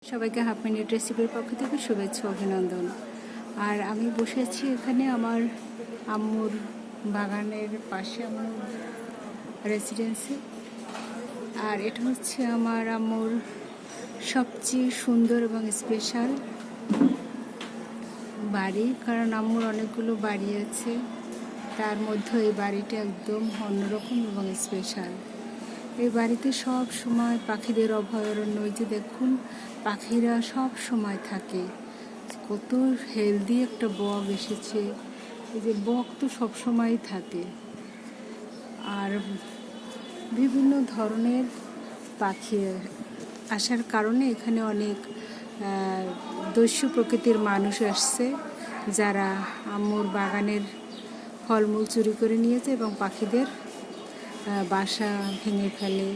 সবাইকে half minute রেসিপির পক্ষ থেকে শুভেচ্ছা অভিনন্দন। আর আমি বসেছি এখানে আমার আম্মুর বাগানের পাশে আমার রেসিডেন্সি। আর এটা হচ্ছে আমার আম্মুর সবচেয়ে সুন্দর এবং স্পেশাল বাড়ি, কারণ আম্মুর অনেকগুলো বাড়ি আছে, তার মধ্যে এই বাড়িটা একদম অন্যরকম এবং স্পেশাল। এই বাড়িতে সব সময় পাখিদের অভয়ারণ্য, ওই যে দেখুন পাখিরা সব সময় থাকে। কত হেলদি একটা বক এসেছে, এই যে বক তো সব সময় থাকে। আর বিভিন্ন ধরনের পাখি আসার কারণে এখানে অনেক দস্যু প্রকৃতির মানুষ আসছে, যারা আম্মুর বাগানের ফলমূল চুরি করে নিয়েছে এবং পাখিদের বাসা ভেঙে ফেলে,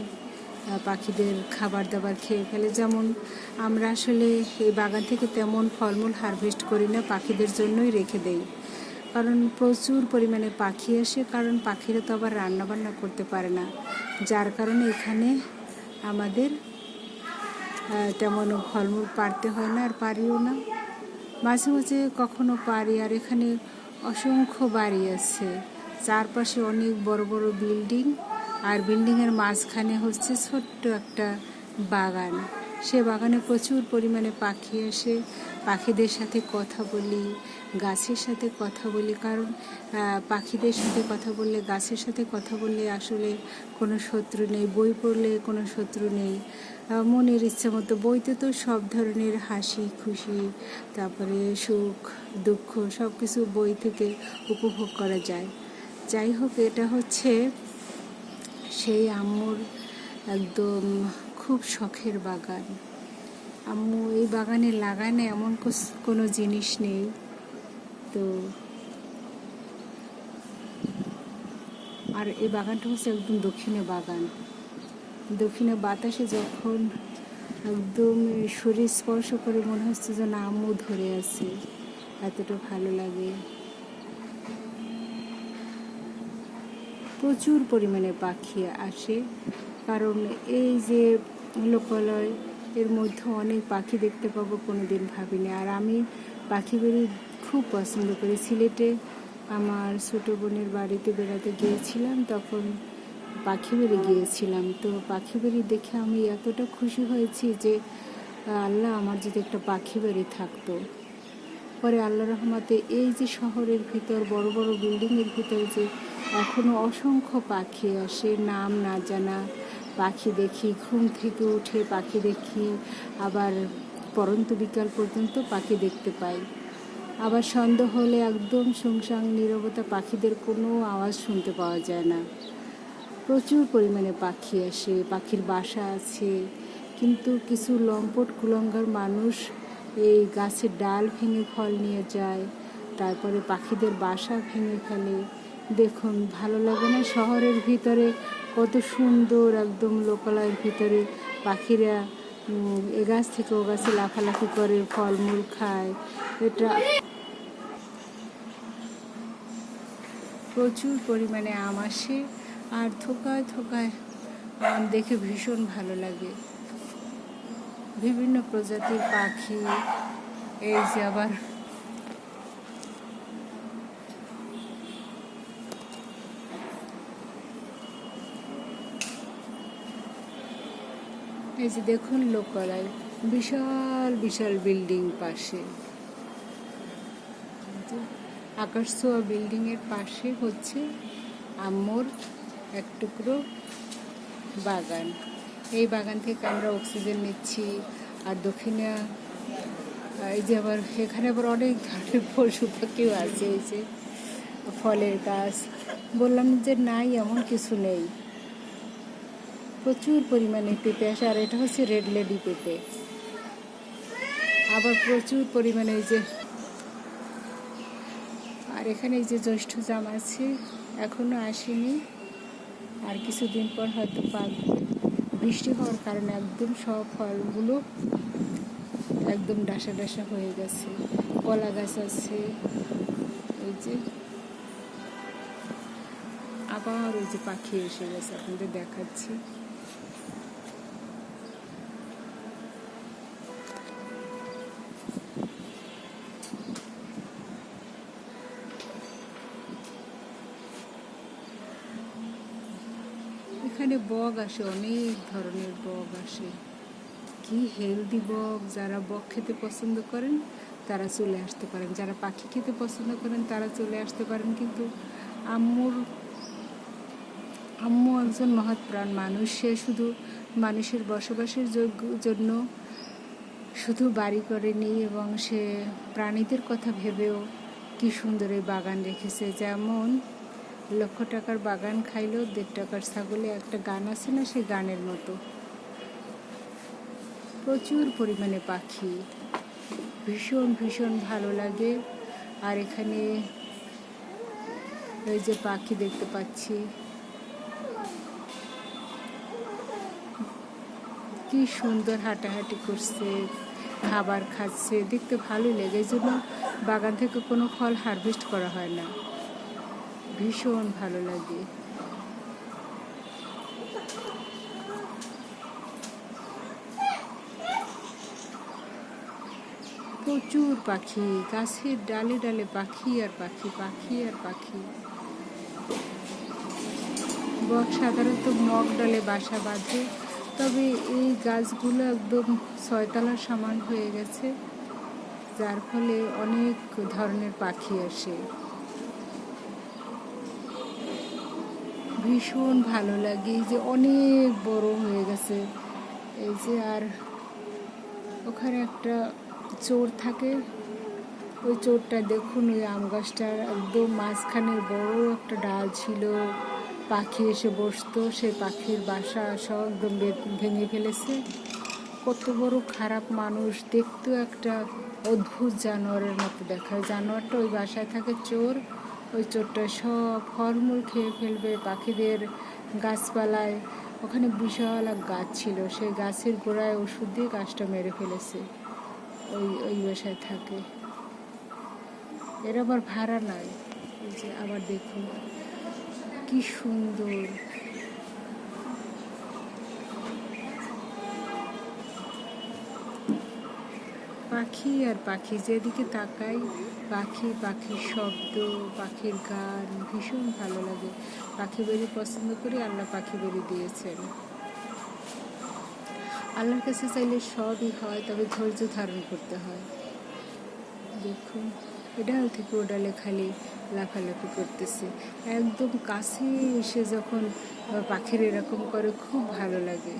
পাখিদের খাবার দাবার খেয়ে ফেলে। যেমন আমরা আসলে এই বাগান থেকে তেমন ফলমূল হারভেস্ট করি না, পাখিদের জন্যই রেখে দেই, কারণ প্রচুর পরিমাণে পাখি আসে। কারণ পাখিরা তো আবার রান্নাবান্না করতে পারে না, যার কারণে এখানে আমাদের তেমন ফলমূল পারতে হয় না, আর পারিও না। মাঝে মাঝে কখনো পারি। আর এখানে অসংখ্য বাড়ি আছে, চারপাশে অনেক বড় বড় বিল্ডিং, আর বিল্ডিংয়ের মাঝখানে হচ্ছে ছোট্ট একটা বাগান। সে বাগানে প্রচুর পরিমাণে পাখি আসে, পাখিদের সাথে কথা বলি, গাছের সাথে কথা বলি। কারণ পাখিদের সাথে কথা বললে, গাছের সাথে কথা বললে আসলে কোনো শত্রু নেই, বই পড়লে কোনো শত্রু নেই। মনের ইচ্ছে মতো বইতে তো সব ধরনের হাসি খুশি, তারপরে সুখ দুঃখ সব কিছু বই থেকে উপভোগ করা যায়। যাই হোক, এটা হচ্ছে সেই আম্মুর একদম খুব শখের বাগান। আম্মু এই বাগানে লাগানে এমন কোনো জিনিস নেই। তো আর এই বাগানটা হচ্ছে একদম দক্ষিণে বাগান। দক্ষিণে বাতাসে যখন একদম শরীর স্পর্শ করে মনে হচ্ছে যেন আম্মু ধরে আছে, এতটা ভালো লাগে। প্রচুর পরিমাণে পাখি আসে, কারণ এই যে লোকালয়, এর মধ্যে অনেক পাখি দেখতে পাবো কোনোদিন ভাবিনি। আর আমি পাখি বাড়ি খুব পছন্দ করি। সিলেটে আমার ছোটো বোনের বাড়িতে বেড়াতে গিয়েছিলাম, তখন পাখি বাড়ি গিয়েছিলাম। তো পাখি বাড়ি দেখে আমি এতটা খুশি হয়েছি যে আল্লাহ, আমার যদি একটা পাখি বাড়ি থাকতো। পরে আল্লাহ রহমতে এই যে শহরের ভিতর বড় বড় বিল্ডিংয়ের ভিতর যে এখনও অসংখ্য পাখি আসে, নাম না জানা পাখি দেখি। ঘুম থেকে উঠে পাখি দেখি, আবার পরন্ত বিকাল পর্যন্ত পাখি দেখতে পাই। আবার সন্ধ্যা হলে একদম শুনশান নীরবতা, পাখিদের কোনো আওয়াজ শুনতে পাওয়া যায় না। প্রচুর পরিমাণে পাখি আসে, পাখির বাসা আছে। কিন্তু কিছু লম্পট কুলঙ্গার মানুষ এই গাছের ডাল ভেঙে ফল নিয়ে যায়, তারপরে পাখিদের বাসা ভেঙে ফেলে। দেখুন, ভালো লাগে না? শহরের ভিতরে কত সুন্দর একদম লোকালয়ের ভিতরে পাখিরা এ গাছ থেকে ও গাছে লাফালাফি করে, ফলমূল খায়। এটা প্রচুর পরিমাণে আম আসে, আর থোকায় থোকায় আম দেখে ভীষণ ভালো লাগে। বিভিন্ন প্রজাতির পাখি, এই যে আবার এই যে দেখুন লোকালয়, বিশাল বিশাল বিল্ডিং পাশে, আকাশ ছোঁয়া বিল্ডিংয়ের পাশে হচ্ছে আম্মুর এক টুকরো বাগান। এই বাগান থেকে আমরা অক্সিজেন নিচ্ছি। আর দক্ষিণে এই যে আবার এখানে আবার অনেক ধরনের পশু পাখিও আছে। এই যে ফলের গাছ, বললাম যে নাই এমন কিছু নেই। প্রচুর পরিমাণে পেঁপে আসে, আর এটা হচ্ছে রেড লেডি পেঁপে। আবার প্রচুর পরিমাণে এই যে, আর এখানে এই যে জ্যৈষ্ঠ জাম আছে, এখনও আসেনি, আর কিছুদিন পর হয়তো পাকবে। বৃষ্টি হওয়ার কারণে একদম সব ফলগুলো একদম ডাসা ডাসা হয়ে গেছে। কলা গাছ আছে, এই যে আবার ওই যে পাখি এসে গেছে, আপনাদের দেখাচ্ছি। এখানে বক আসে, অনেক ধরনের বক আসে, কি হেলদি বক। যারা বক খেতে পছন্দ করেন তারা চলে আসতে পারেন, যারা পাখি খেতে পছন্দ করেন তারা চলে আসতে পারেন। কিন্তু আম্মু একজন মহৎ প্রাণ মানুষ। সে শুধু মানুষের বসবাসের জন্য শুধু বাড়ি করেনি, এবং সে প্রাণীদের কথা ভেবেও কি সুন্দর এই বাগান রেখেছে। যেমন 1,00,000 টাকার বাগান খাইলেও 1.5 টাকার ছাগলে, একটা গান আছে না, সেই গানের মতো। প্রচুর পরিমাণে পাখি, ভীষণ ভীষণ ভালো লাগে। আর এখানে এই যে পাখি দেখতে পাচ্ছি, কি সুন্দর হাঁটাহাঁটি করছে, খাবার খাচ্ছে, দেখতে ভালোই লাগে। এই জন্য বাগান থেকে কোনো ফল হারভেস্ট করা হয় না, ভীষণ ভালো লাগে। প্রচুর পাখি, গাছের ডালে ডালে পাখি আর পাখি, পাখি আর পাখি। বক সাধারণত মগ ডালে বাসা বাঁধে, তবে এই গাছগুলো একদম 6 তলার সমান হয়ে গেছে, যার ফলে অনেক ধরনের পাখি আসে। ভীষণ ভালো লাগে। এই যে অনেক বড় হয়ে গেছে এই যে। আর ওখানে একটা চোর থাকে, ওই চোরটা দেখুন, ওই আম গাছটার একদম মাঝখানে বড় একটা ডাল ছিল, পাখি এসে বসতো, সেই পাখির বাসা সব একদম ভেঙে ফেলেছে। কত বড় খারাপ মানুষ, দেখতেও একটা অদ্ভুত জানোয়ারের মতো দেখায়। জানোয়ারটা ওই বাসায় থাকে চোর, ওই চোরটা সব ফলমূল খেয়ে ফেলবে, পাখিদের গাছপালায়। ওখানে বিশাল এক গাছ ছিল, সেই গাছের গোড়ায় ওষুধ দিয়ে গাছটা মেরে ফেলেছে। ওই বাসায় থাকে। এর আবার ভাড়া নাই। এই যে আবার দেখুন কি সুন্দর পাখি আর পাখি, যেদিকে তাকাই পাখি, পাখির শব্দ, পাখির গান, ভীষণ ভালো লাগে। পাখি বেরি পছন্দ করি, আল্লাহ পাখি বেরি দিয়েছেন। আল্লাহর কাছে চাইলে সবই হয়, তবে ধৈর্য ধারণ করতে হয়। দেখুন ডাল থেকে ও ডালে খালি লাফালাফি করতেছে, একদম কাছে এসে যখন পাখির এরকম করে খুব ভালো লাগে।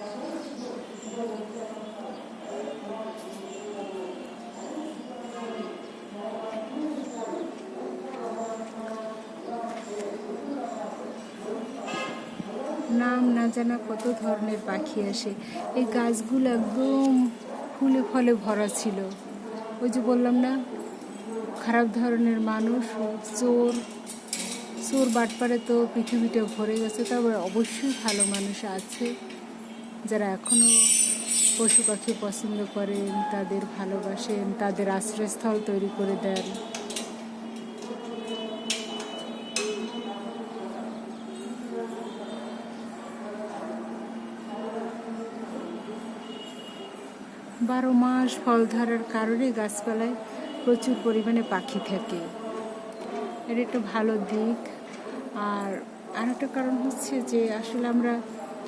নাম না জানা কত ধরনের পাখি আসে। এই গাছগুলো একদম ফুলে ফলে ভরা ছিল। ওই যে বললাম না, খারাপ ধরনের মানুষ, চোর বাটপারে তো পৃথিবীটা ভরে গেছে। তবে অবশ্যই ভালো মানুষ আছে, যারা এখনও পশু পাখি পছন্দ করেন, তাদের ভালোবাসেন, তাদের আশ্রয়স্থল তৈরি করে দেন। বারো মাস ফল ধরার কারণে গাছপালায় প্রচুর পরিমাণে পাখি থাকে, এটা একটা ভালো দিক। আর আরেকটা কারণ হচ্ছে যে আসলে আমরা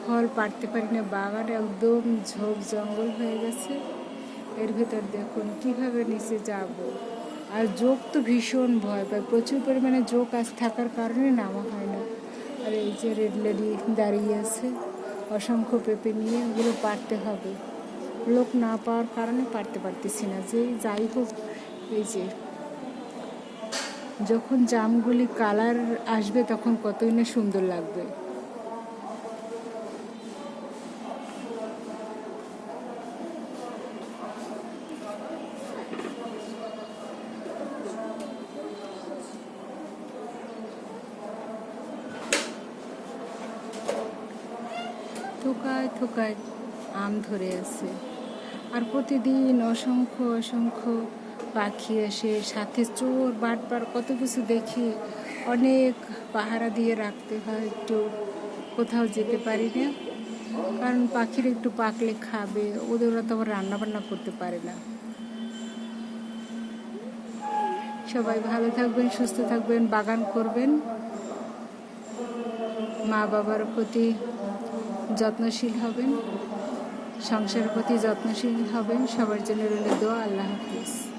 ফল পাড়তে পারি না, বাগান একদম ঝোপ জঙ্গল হয়ে গেছে। এর ভিতর দেখুন কিভাবে নিচে যাব। আর জোক তো ভীষণ ভয় পায়, প্রচুর পরিমাণে জোক আজ থাকার কারণে নামা হয় না। আর এই যে রেড লেডি দাঁড়িয়ে আছে অসংখ্য পেঁপে নিয়ে, ওগুলো পাড়তে হবে। লোক না পাওয়ার কারণে পারতে পারতেছি না। যে যাই হোক, এই যে যখন জামগুলি কালার আসবে তখন কতই না সুন্দর লাগবে। থোকায় থোকায় আম ধরে আছে। আর প্রতিদিন অসংখ্য অসংখ্য পাখি আসে, সাথে চোর বাটপার কত কিছু দেখি। অনেক পাহারা দিয়ে রাখতে হয়, একটু কোথাও যেতে পারি না, কারণ পাখির একটু পাকলে খাবে, ওরা তো আবার রান্নাবান্না করতে পারে না। সবাই ভালো থাকবেন, সুস্থ থাকবেন, বাগান করবেন, মা বাবার প্রতি যত্নশীল হবেন, সংসারের প্রতি যত্নশীল হবেন। সবার জন্য রইল দোয়া। আল্লাহ হাফিজ।